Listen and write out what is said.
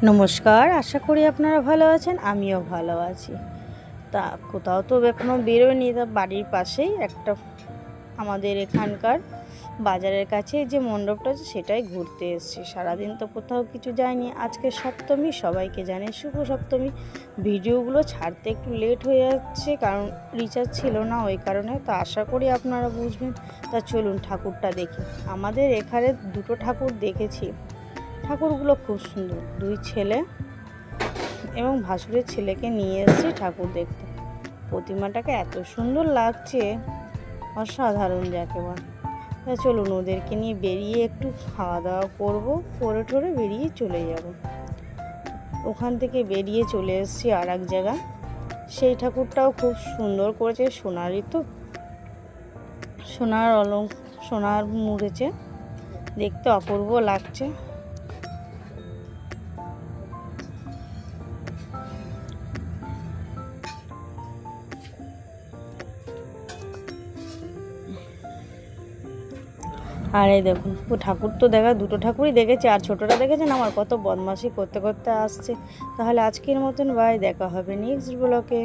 নমস্কার, আশা করি আপনারা ভালো আছেন। আমিও ভালো আছি। তা কোথাও তো এখনও বেরোয়নি, তা বাড়ির পাশেই একটা আমাদের এখানকার বাজারের কাছে যে মণ্ডপটা আছে সেটাই ঘুরতে এসেছি। সারাদিন তো কোথাও কিছু যায়নি। আজকে সপ্তমী, সবাইকে জানে শুভ সপ্তমী। ভিডিওগুলো ছাড়তে একটু লেট হয়ে যাচ্ছে, কারণ রিচার্জ ছিল না, ওই কারণে। তো আশা করি আপনারা বুঝবেন। তা চলুন ঠাকুরটা দেখি। আমাদের এখানে দুটো ঠাকুর দেখেছি। ঠাকুরগুলো খুব সুন্দর। দুই ছেলে এবং ভাসুরের ছেলেকে নিয়ে এসেছি ঠাকুর দেখতে। প্রতিমাটাকে এত সুন্দর লাগছে, অসাধারণ যাকে বলে। তা চলুন ওদেরকে নিয়ে বেরিয়ে একটু খাওয়া দাওয়া করবো, করে টোরে বেরিয়ে চলে যাব। ওখান থেকে বেরিয়ে চলে এসেছি আর এক জায়গা। সেই ঠাকুরটাও খুব সুন্দর করেছে, সোনারই তো, সোনার মুড়েছে, দেখতে অপূর্ব লাগছে। আর এই দেখুন, ও ঠাকুর তো দুটো ঠাকুরই দেখেছি, আর ছোটটা দেখেছেন আমার কত বদমাশি করতে করতে আসছে। তাহলে আজকের মতন বাই, দেখা হবে নেক্সট ব্লগে।